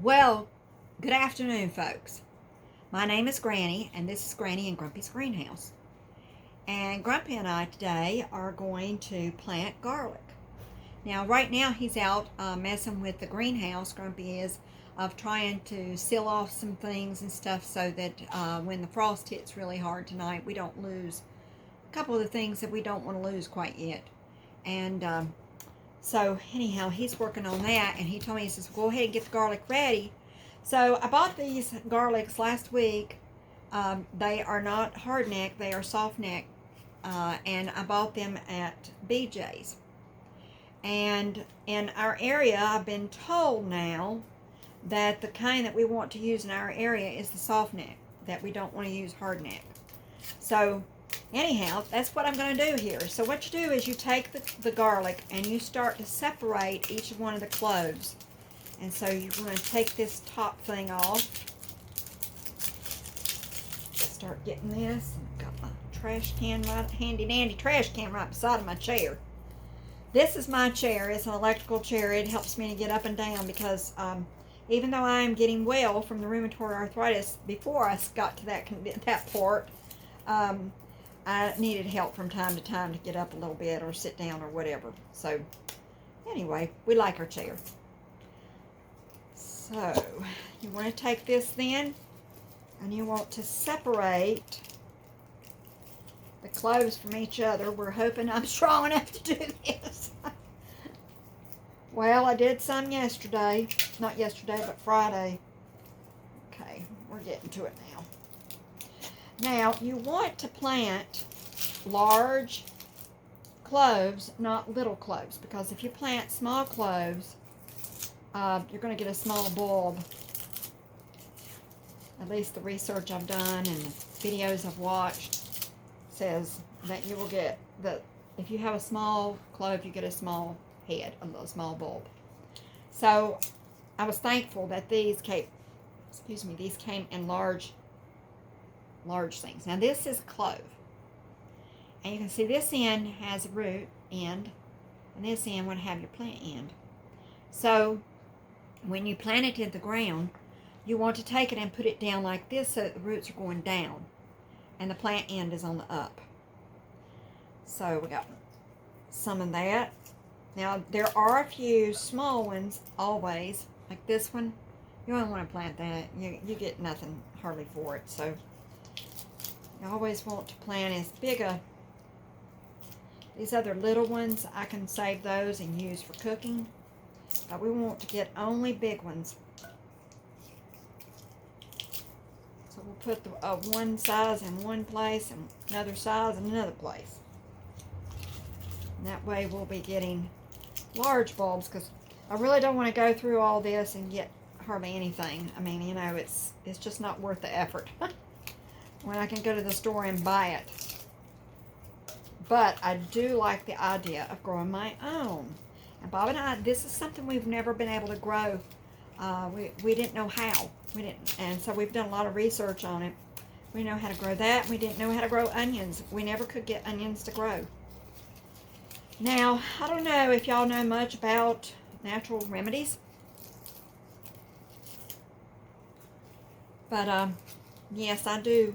Well, good afternoon, folks. My name is Granny, and this is Granny and Grumpy's Greenhouse. And Grumpy and I today are going to plant garlic. Now, right now, he's out messing with the greenhouse. Grumpy is of trying to seal off some things and stuff so that when the frost hits really hard tonight, we don't lose a couple of the things that we don't want to lose quite yet. And so anyhow, he's working on that, and he told me, he says, go ahead and get the garlic ready. So I bought these garlics last week. They are not hard neck, they are soft neck, and I bought them at BJ's. And in our area, I've been told now that the kind that we want to use in our area is the soft neck, that we don't want to use hard neck. So anyhow, that's what I'm going to do here. So what you do is you take the garlic and you start to separate each one of the cloves. And so you're going to take this top thing off. Start getting this. I've got my trash can, right, handy dandy trash can right beside of my chair. This is my chair. It's an electrical chair. It helps me to get up and down because even though I am getting well from the rheumatoid arthritis, before I got to that part, I needed help from time to time to get up a little bit or sit down or whatever. So anyway, we like our chair. So you want to take this then, and you want to separate the cloves from each other. We're hoping I'm strong enough to do this. Well, I did some yesterday. Not yesterday, but Friday. Okay, we're getting to it now. Now, you want to plant large cloves, not little cloves, because if you plant small cloves, you're going to get a small bulb. At least the research I've done and the videos I've watched says that you will get if you have a small clove, you get a small head, a small bulb. So I was thankful that these came in large things. Now this is a clove, and you can see this end has a root end, and this end would have your plant end. So when you plant it in the ground, you want to take it and put it down like this so that the roots are going down and the plant end is on the up. So we got some of that. Now there are a few small ones always, like this one. You don't want to plant that. You get nothing hardly for it. So you always want to plant as big a. These other little ones, I can save those and use for cooking. But we want to get only big ones. So we'll put one size in one place and another size in another place. And that way we'll be getting large bulbs, because I really don't want to go through all this and get hardly anything. I mean, you know, it's just not worth the effort when I can go to the store and buy it. But I do like the idea of growing my own. And Bob and I, this is something we've never been able to grow. We didn't know how. We didn't, and so we've done a lot of research on it. We know how to grow that. We didn't know how to grow onions. We never could get onions to grow. Now, I don't know if y'all know much about natural remedies. But, yes, I do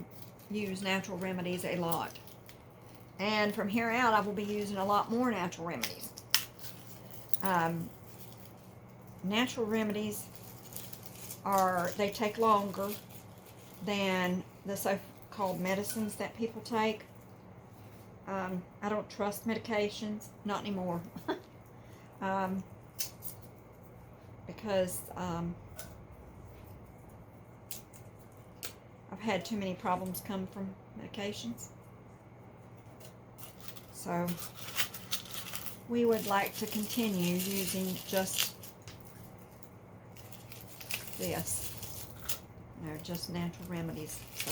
use natural remedies a lot. And from here out, I will be using a lot more natural remedies. Natural remedies they take longer than the so-called medicines that people take. I don't trust medications, not anymore. Because I've had too many problems come from medications. So we would like to continue using just this. Just natural remedies. So,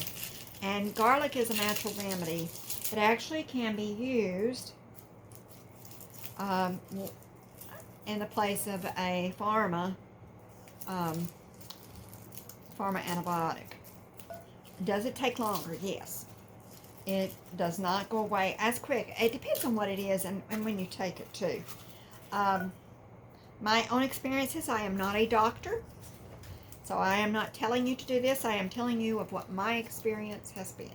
and garlic is a natural remedy. It actually can be used in the place of a pharma antibiotic. Does it take longer? Yes. It does not go away as quick. It depends on what it is and when you take it too. My own experiences, I am not a doctor. So I am not telling you to do this. I am telling you of what my experience has been.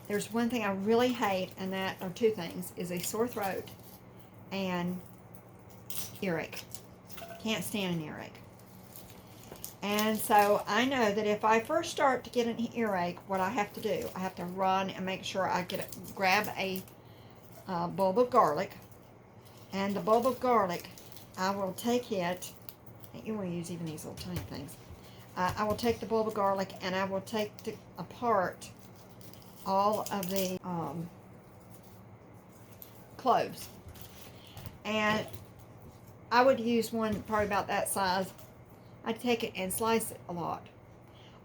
There's one thing I really hate, and that are two things, is a sore throat and earache. Can't stand an earache. And so I know that if I first start to get an earache, what I have to do, I have to run and make sure I grab a bulb of garlic. And the bulb of garlic, I will take it, you want to use even these little tiny things. I will take the bulb of garlic and I will take apart all of the cloves. And I would use one probably about that size. I'd take it and slice it a lot.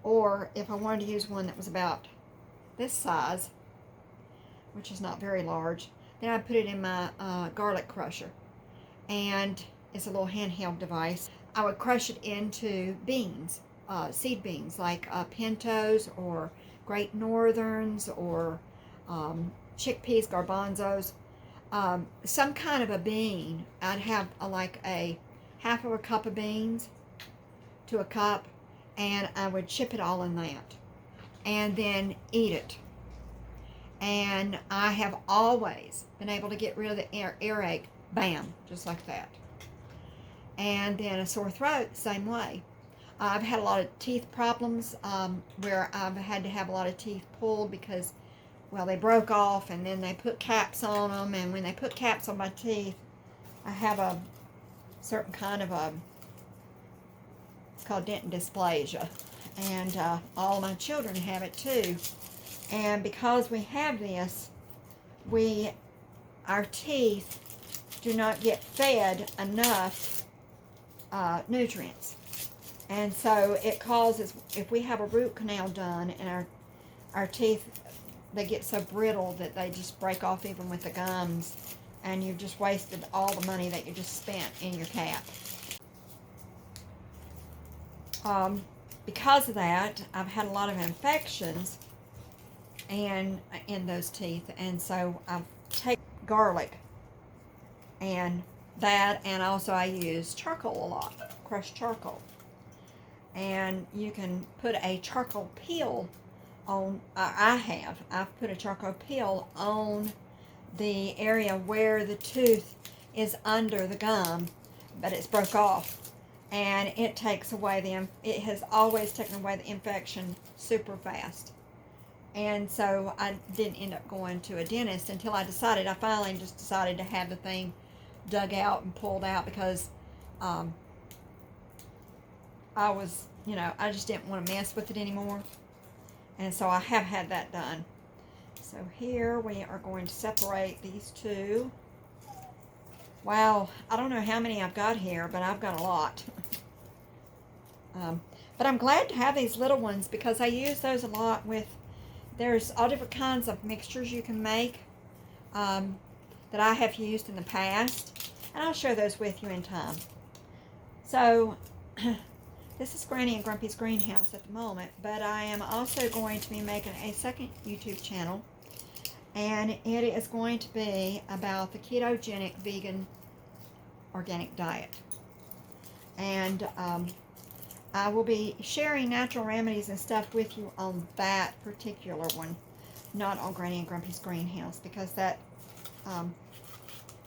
Or if I wanted to use one that was about this size, which is not very large, then I'd put it in my garlic crusher. And it's a little handheld device. I would crush it into beans, seed beans, like pintos or Great Northerns or chickpeas, garbanzos. Some kind of a bean. I'd have like a half of a cup of beans to a cup, and I would chip it all in that and then eat it. And I have always been able to get rid of the earache, bam, just like that. And then a sore throat, same way. I've had a lot of teeth problems where I've had to have a lot of teeth pulled because, well, they broke off and then they put caps on them. And when they put caps on my teeth, I have a certain kind of it's called dentin dysplasia. And all my children have it too. And because we have this, our teeth do not get fed enough nutrients. And so it causes, if we have a root canal done and our teeth, they get so brittle that they just break off even with the gums, and you've just wasted all the money that you just spent in your cap. Because of that, I've had a lot of infections and in those teeth, and so I take garlic and that, and also I use charcoal a lot, crushed charcoal. And you can put a charcoal peel on, I've put a charcoal peel on the area where the tooth is under the gum, but it's broke off, and it takes away it has always taken away the infection super fast. And so I didn't end up going to a dentist until I finally just decided to have the thing dug out and pulled out, because I just didn't want to mess with it anymore. And so I have had that done. So here we are going to separate these two. Wow, I don't know how many I've got here, but I've got a lot. But I'm glad to have these little ones because I use those a lot there's all different kinds of mixtures you can make that I have used in the past. And I'll share those with you in time. So, this is Granny and Grumpy's greenhouse at the moment, but I am also going to be making a second YouTube channel, and it is going to be about the ketogenic vegan organic diet. And I will be sharing natural remedies and stuff with you on that particular one, not on Granny and Grumpy's greenhouse, because that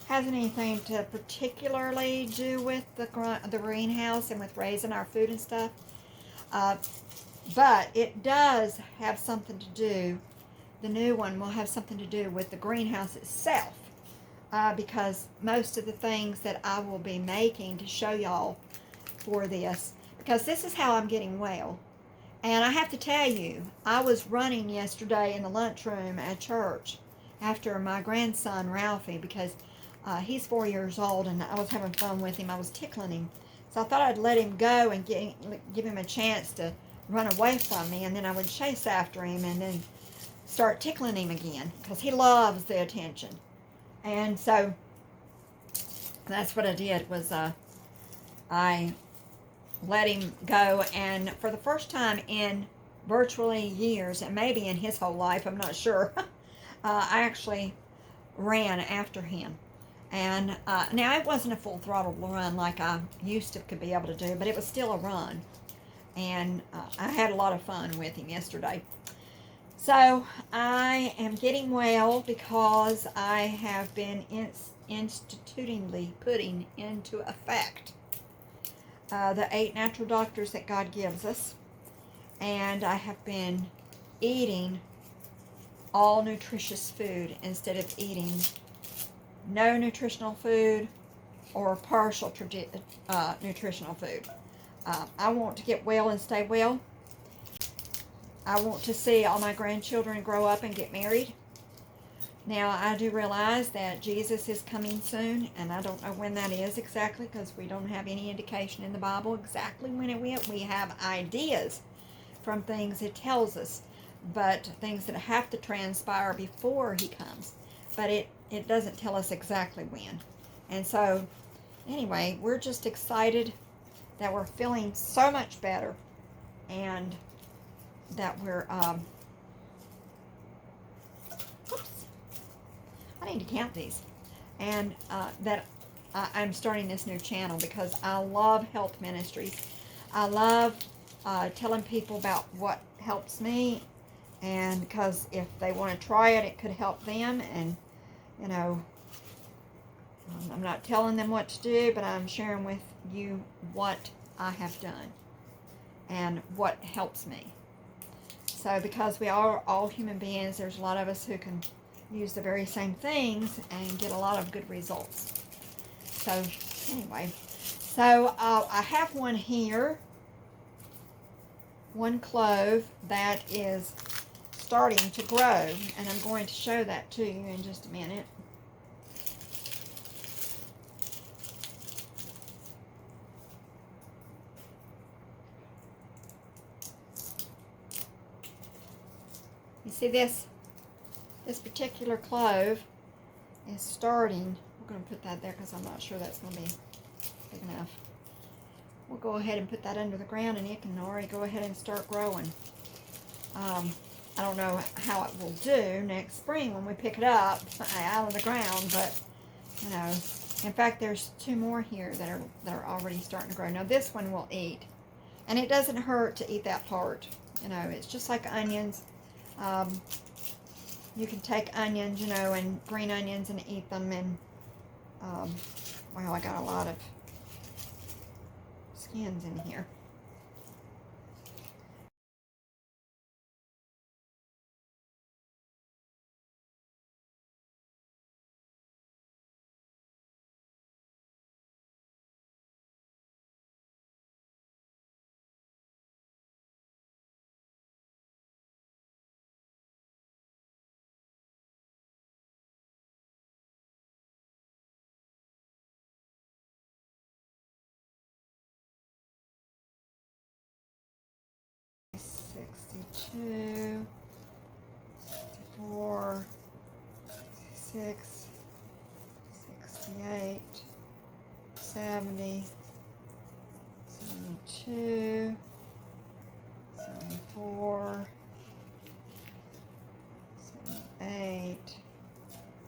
hasn't anything to particularly do with the greenhouse and with raising our food and stuff. But it does have something to do, the new one will have something to do with the greenhouse itself. Because most of the things that I will be making to show y'all for this, because this is how I'm getting well. And I have to tell you, I was running yesterday in the lunchroom at church after my grandson, Ralphie, because he's 4 years old, and I was having fun with him. I was tickling him. So I thought I'd let him go and give him a chance to run away from me, and then I would chase after him and then start tickling him again, because he loves the attention. And so that's what I did, was I let him go, and for the first time in virtually years, and maybe in his whole life, I'm not sure, I actually ran after him. And now it wasn't a full throttle run like I used to could be able to do, but it was still a run. And I had a lot of fun with him yesterday. So I am getting well because I have been institutingly putting into effect the 8 natural doctors that God gives us. And I have been eating all nutritious food instead of eating no nutritional food or partial nutritional food. I want to get well and stay well. I want to see all my grandchildren grow up and get married. Now, I do realize that Jesus is coming soon, and I don't know when that is exactly because we don't have any indication in the Bible exactly when it will. We have ideas from things it tells us, but things that have to transpire before he comes. But it doesn't tell us exactly when. And so, anyway, we're just excited that we're feeling so much better and that we're, oops, I need to count these. And that I'm starting this new channel because I love health ministries. I love telling people about what helps me, and because if they want to try it, it could help them. And you know, I'm not telling them what to do, but I'm sharing with you what I have done and what helps me. So because we are all human beings, there's a lot of us who can use the very same things and get a lot of good results. So anyway, so I have one here, one clove that is starting to grow, and I'm going to show that to you in just a minute. You see this particular clove is starting. We're going to put that there because I'm not sure that's going to be big enough. We'll go ahead and put that under the ground, and it can already go ahead and start growing. I don't know how it will do next spring when we pick it up out of the ground, but you know, in fact, there's 2 more here that are already starting to grow. Now this one will eat, and it doesn't hurt to eat that part. You know, it's just like onions. You can take onions, you know, and green onions and eat them, and well, I got a lot of skins in here. Sixty-two, 64, 66, 68, 70, 72, 74, 78,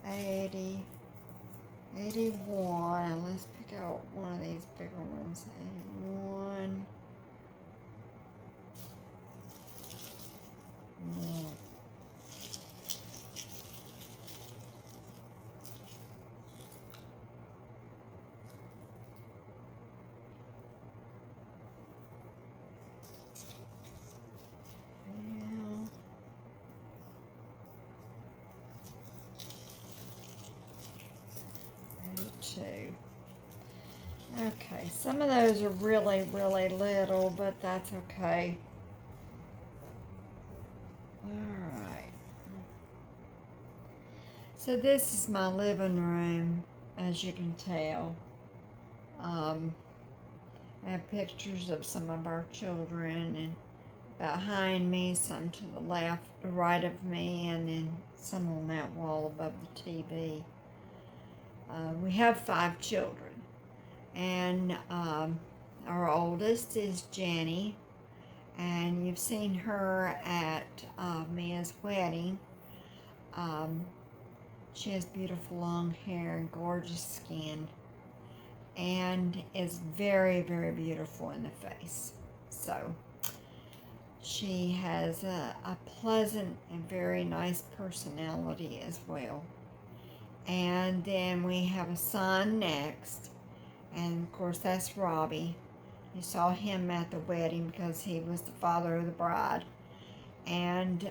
80, 81. Let's pick out one of these bigger ones. 81. Yeah. Okay, some of those are really, really little, but that's okay. Alright. So this is my living room, as you can tell. I have pictures of some of our children, and behind me, some to the left, right of me, and then some on that wall above the TV. We have 5 children, and our oldest is Jenny, and you've seen her at Mia's wedding. She has beautiful long hair and gorgeous skin, and is very, very beautiful in the face. So she has a pleasant and very nice personality as well. And then we have a son next, and of course that's Robbie. You saw him at the wedding because he was the father of the bride. And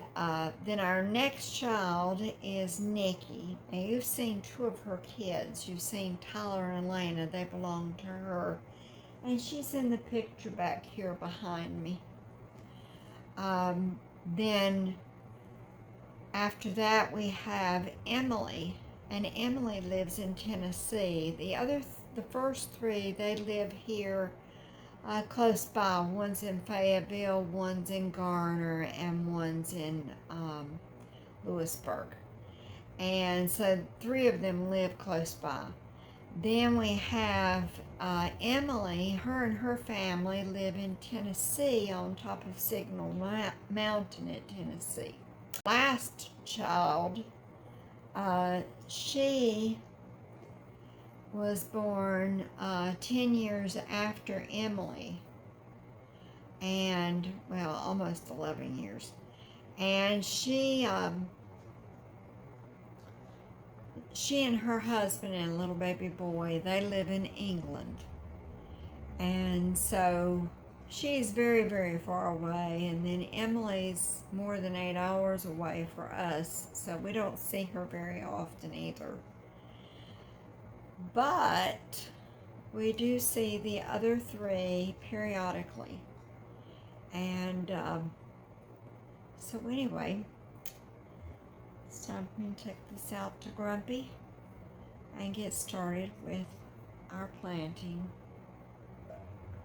then our next child is Nikki. Now you've seen two of her kids. You've seen Tyler and Elena. They belong to her. And she's in the picture back here behind me. Then after that we have Emily. And Emily lives in Tennessee. The first three, they live here close by. One's in Fayetteville, one's in Garner, and one's in Lewisburg. And so three of them live close by. Then we have Emily. Her and her family live in Tennessee on top of Signal Mountain at Tennessee. Last child, she was born 10 years after Emily, and well, almost 11 years. And she and her husband and a little baby boy, they live in England. And so she's very, very far away. And then Emily's more than 8 hours away for us, so we don't see her very often either. But we do see the other three periodically. And so anyway, it's time for me to take this out to Grumpy and get started with our planting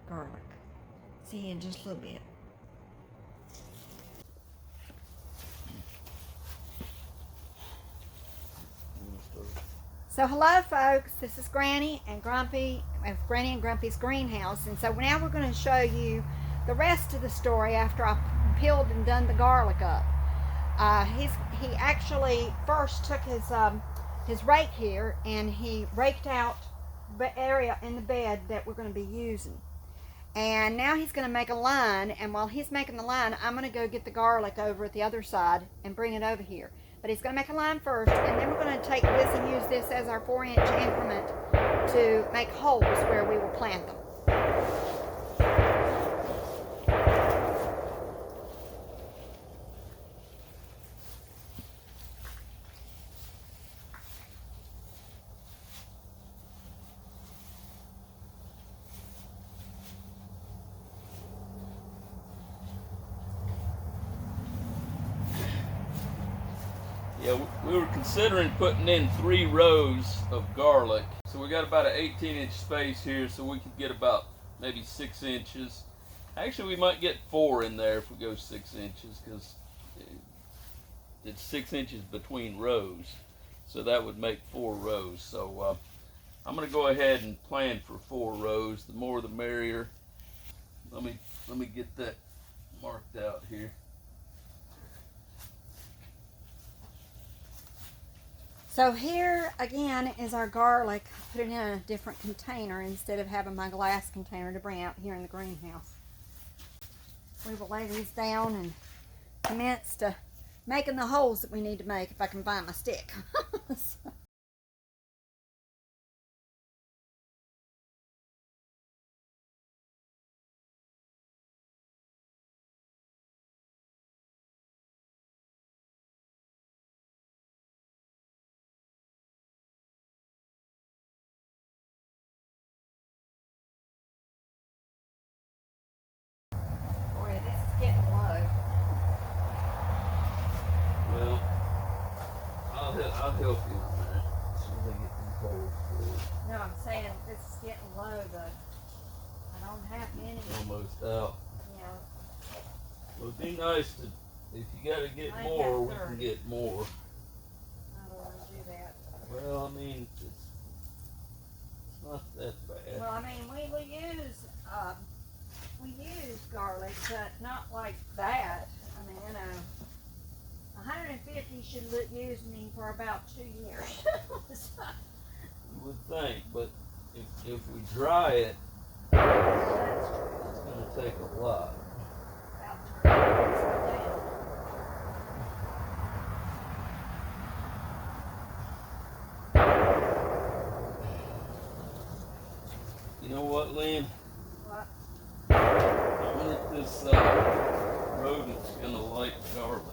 garlic. See you in just a little bit. So hello folks, this is Granny and Grumpy, Granny and Grumpy's greenhouse. And so now we're going to show you the rest of the story after I peeled and done the garlic up. He actually first took his rake here and he raked out the area in the bed that we're going to be using. And now he's going to make a line, and while he's making the line, I'm going to go get the garlic over at the other side and bring it over here. But he's going to make a line first, and then we're going to take this and use this as our 4-inch increment to make holes where we will plant them. Yeah, we were considering putting in 3 rows of garlic. So we got about an 18-inch space here, so we could get about maybe 6 inches. Actually, we might get 4 in there if we go 6 inches, because it's 6 inches between rows. So that would make 4 rows. So I'm going to go ahead and plan for 4 rows. The more the merrier. Let me get that marked out here. So here again is our garlic. I put it in a different container instead of having my glass container to bring out here in the greenhouse. We will lay these down and commence to making the holes that we need to make if I can find my stick. Boy, this is getting low. Well, I'll help you on that. As soon as I get these holes filled. No, I'm saying this is getting low though. I don't have any. Almost out. Yeah. It would be nice to, if you gotta get I more, got we 30. can get more. I don't want to do that. Well, I mean, it's not that bad. Well, I mean, we use garlic, but not like that. I mean, 150 should use me for about 2 years. So, You would think, but if we dry it, that's true. it's going to take a lot. About turn. You know what, Lynn? What? I wonder if this rodent's going to like garlic.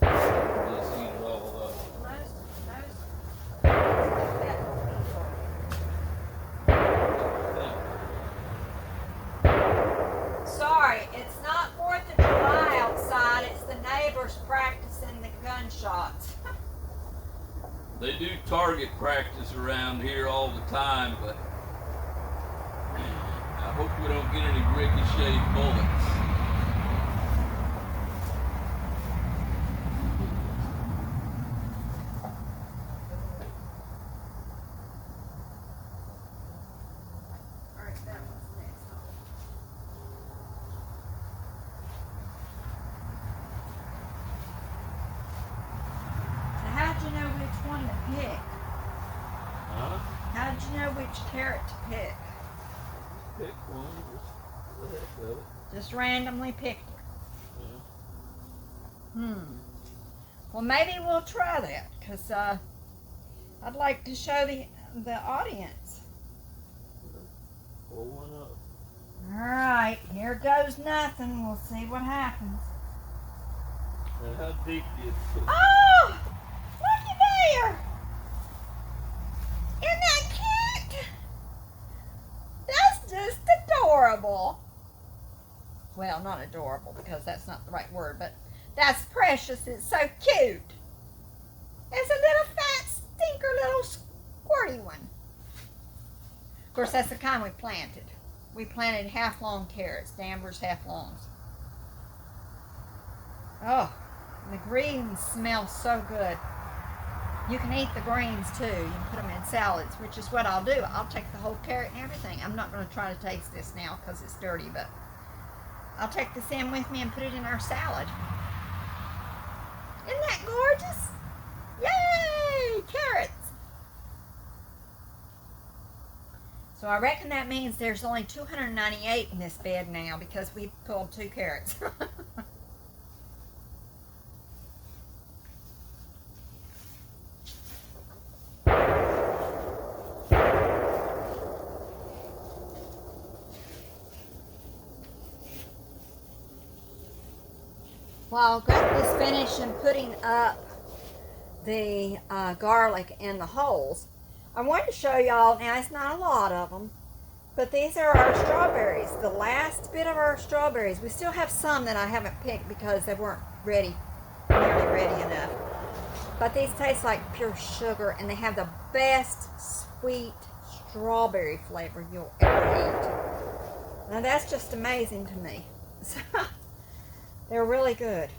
Let's eat it all up. Most like that. Sorry, it's not 4th of July outside. It's the neighbors practicing the gunshots. They do target practice around here all the time, but I hope we don't get any ricocheted bullets. All right, that one's next. Now, how'd you know which one to pick? Huh? How'd you know which carrot to pick? Pick one, just for the heck of it. Just randomly picked it. Yeah. Well, maybe we'll try that, because I'd like to show the audience. Pull one up. All right, here goes nothing. We'll see what happens. And how deep do you put it? Oh! Looky there! Isn't that cute? That's just adorable. Well, not adorable, because that's not the right word, but that's precious. It's so cute. It's a little fat, stinker, little squirty one. Of course, that's the kind we planted. We planted half-long carrots, Danvers half-longs. Oh, the greens smell so good. You can eat the greens too. You can put them in salads, which is what I'll do. I'll take the whole carrot and everything. I'm not going to try to taste this now because it's dirty, but I'll take this in with me and put it in our salad. Isn't that gorgeous? Yay! Carrots! So I reckon that means there's only 298 in this bed now because we pulled 2 carrots. While Grandpa's finishing putting up the garlic in the holes, I wanted to show y'all, now it's not a lot of them, but these are our strawberries, the last bit of our strawberries. We still have some that I haven't picked because they weren't nearly ready enough. But these taste like pure sugar, and they have the best sweet strawberry flavor you'll ever eat. Now that's just amazing to me. So, they're really good.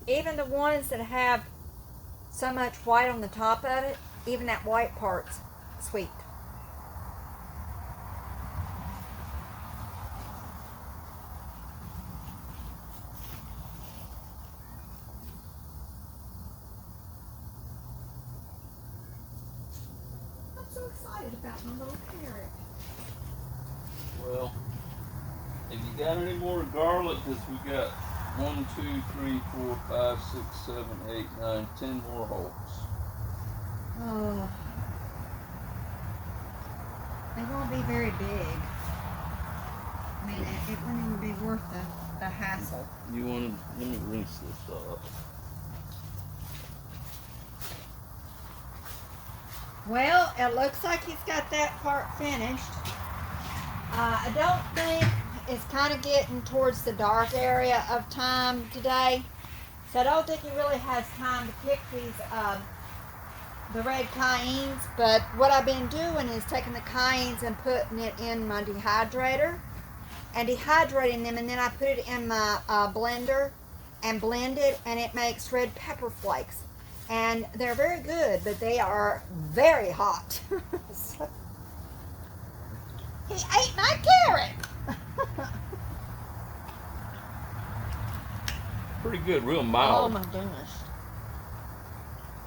Even the ones that have so much white on the top of it, even that white part's sweet. I'm so excited about my little carrot. Well, if you got any more garlic, because we got 1, 2, 3, 4, 5, 6, 7, 8, 9, 10 more holes. Oh. They won't be very big. I mean, it wouldn't even be worth the hassle. You want to, let me rinse this off. Well, it looks like he's got that part finished. I don't think it's kind of getting towards the dark area of time today, so I don't think he really has time to pick these the red cayennes. But what I've been doing is taking the cayennes and putting it in my dehydrator and dehydrating them, and then I put it in my blender and blend it, and it makes red pepper flakes. And they're very good, but they are very hot. So, he ate my carrot. Pretty good, real Oh mild. my goodness.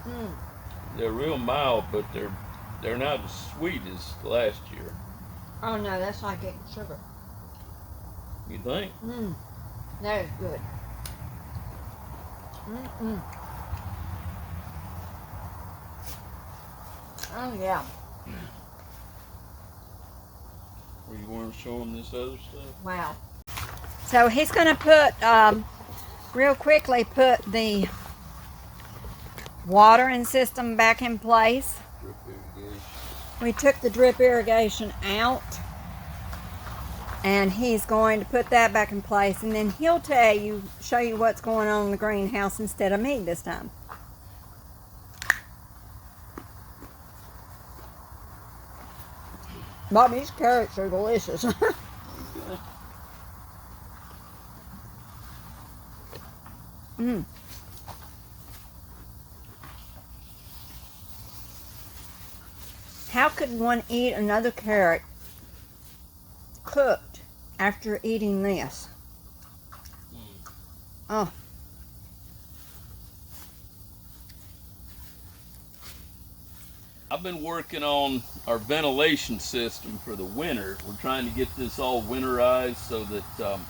Mm. They're real mild, but they're not as sweet as last year. Oh no, that's like eating sugar. You think? That is good. Mm-mm. Oh yeah. Or you want to show them this other stuff? Wow. So he's going to put, real quickly, put the watering system back in place. Drip irrigation. We took the drip irrigation out, and he's going to put that back in place, and then he'll show you what's going on in the greenhouse instead of me this time. Bob, these carrots are delicious. How could one eat another carrot cooked after eating this? Oh. I've been working on our ventilation system for the winter. We're trying to get this all winterized so that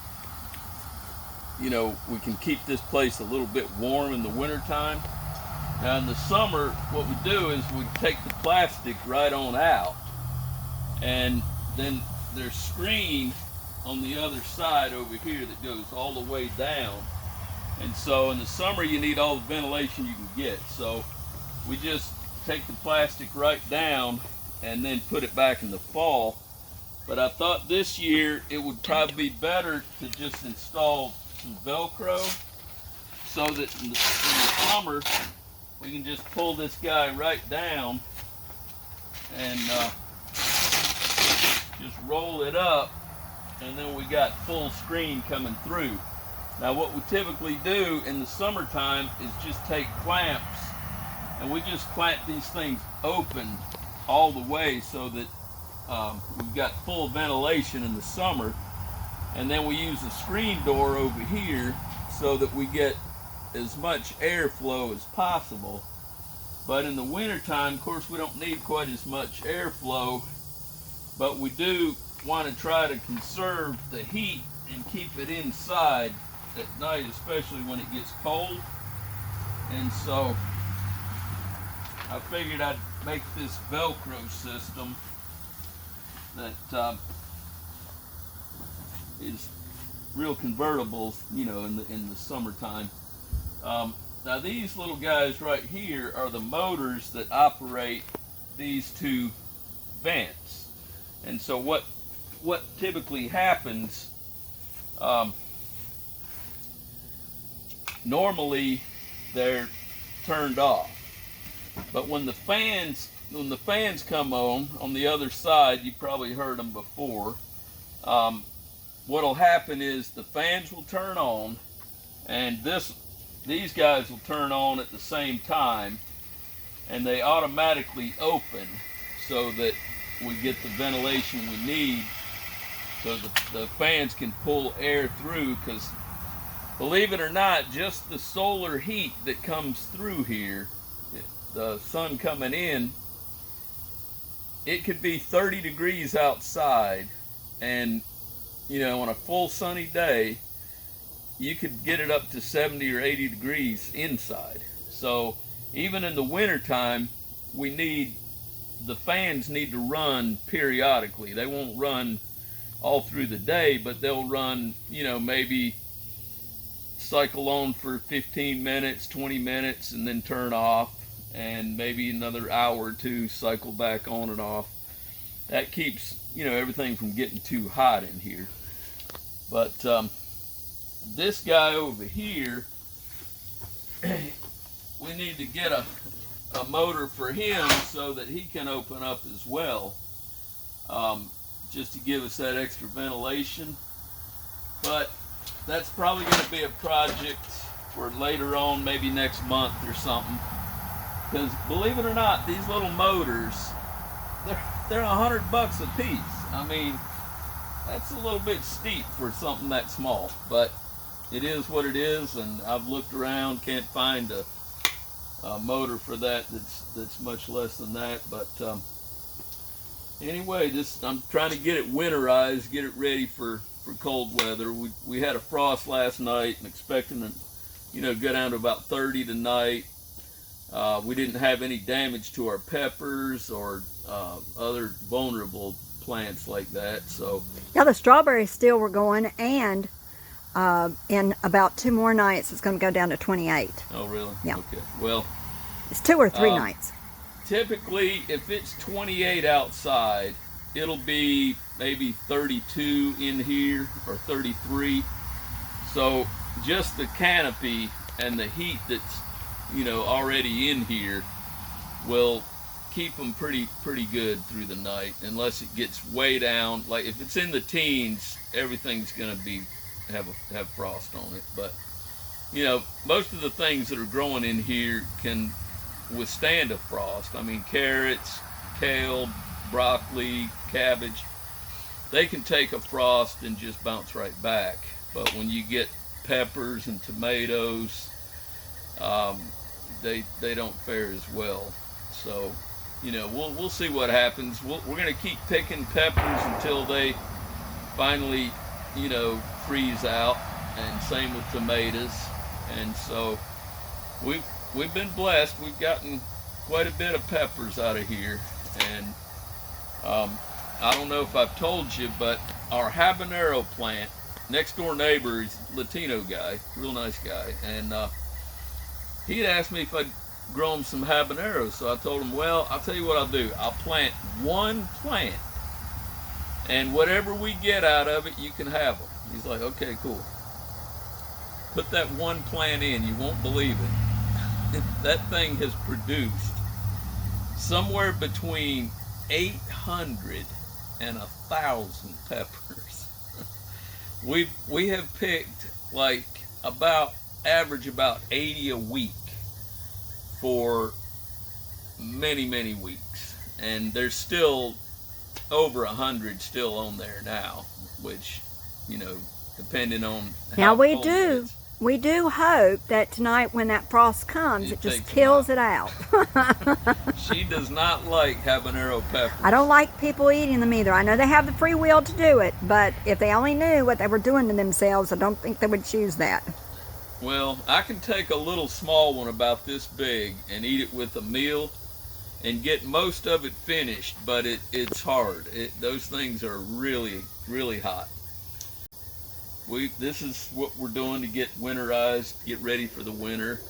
we can keep this place a little bit warm in the wintertime. Now in the summer, what we do is we take the plastic right on out, and then there's screen on the other side over here that goes all the way down. And so in the summer you need all the ventilation you can get. So we just take the plastic right down and then put it back in the fall. But I thought this year it would probably be better to just install some Velcro so that in the summer we can just pull this guy right down and just roll it up, and then we got full screen coming through. Now what we typically do in the summertime is just take clamps, and we just clamp these things open all the way so that we've got full ventilation in the summer, and then we use the screen door over here so that we get as much airflow as possible. But in the wintertime, of course, we don't need quite as much airflow, but we do want to try to conserve the heat and keep it inside at night, especially when it gets cold. And so I figured I'd make this Velcro system that is real convertibles, in the summertime. Now these little guys right here are the motors that operate these two vents. And so what typically happens, normally they're turned off, but when the fans come on the other side, you probably heard them before, what'll happen is the fans will turn on, and these guys will turn on at the same time, and they automatically open so that we get the ventilation we need, so the fans can pull air through. Because believe it or not, just the solar heat that comes through here, the sun coming in, it could be 30 degrees outside, and on a full sunny day you could get it up to 70 or 80 degrees inside. So even in the wintertime, the fans need to run periodically. They won't run all through the day, but they'll run, maybe cycle on for 15 minutes, 20 minutes, and then turn off, and maybe another hour or two cycle back on and off. That keeps, everything from getting too hot in here. But this guy over here, we need to get a motor for him so that he can open up as well, just to give us that extra ventilation. But that's probably going to be a project for later on, maybe next month or something. Because believe it or not, these little motors, they're $100 a piece. I mean, that's a little bit steep for something that small, but it is what it is. And I've looked around, can't find a motor for that that's much less than that. But anyway, I'm trying to get it winterized, get it ready for cold weather. We had a frost last night and expecting to go down to about 30 tonight. We didn't have any damage to our peppers or other vulnerable plants like that. So yeah, the strawberries still were going, and in about 2 more nights it's going to go down to 28. Oh, really? Yeah. Okay. Well, it's 2 or 3 nights. Typically, if it's 28 outside, it'll be maybe 32 in here or 33. So just the canopy and the heat that's already in here will keep them pretty good through the night, unless it gets way down. Like if it's in the teens, everything's gonna have frost on it. But most of the things that are growing in here can withstand a frost. I mean, carrots, kale, broccoli, cabbage, they can take a frost and just bounce right back. But when you get peppers and tomatoes, they don't fare as well. So we'll see what happens. We're going to keep picking peppers until they finally freeze out, and same with tomatoes. And so we've been blessed. We've gotten quite a bit of peppers out of here. And I don't know if I've told you, but our habanero plant, next door neighbor is a Latino guy, real nice guy, and he had asked me if I'd grow him some habaneros. So I told him, well, I'll tell you what I'll do. I'll plant one plant, and whatever we get out of it, you can have them. He's like, okay, cool. Put that one plant in, you won't believe it. That thing has produced somewhere between 800 and 1,000 peppers. We have picked like average about 80 a week for many weeks, and there's still over 100 still on there now, which depending on how now we cold it do is. We do hope that tonight when that frost comes, it just kills it out. She does not like habanero peppers. I don't like people eating them either. I know they have the free will to do it, but if they only knew what they were doing to themselves, I don't think they would choose that. Well, I can take a little small one about this big and eat it with a meal and get most of it finished, but it's hard. Those things are really hot. This is what we're doing to get winterized, get ready for the winter.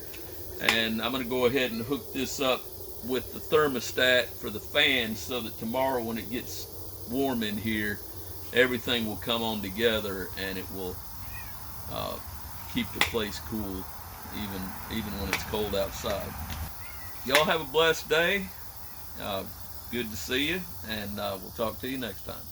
And I'm going to go ahead and hook this up with the thermostat for the fans, so that tomorrow when it gets warm in here, everything will come on together and it will keep the place cool even when it's cold outside. Y'all have a blessed day. Good to see you, and we'll talk to you next time.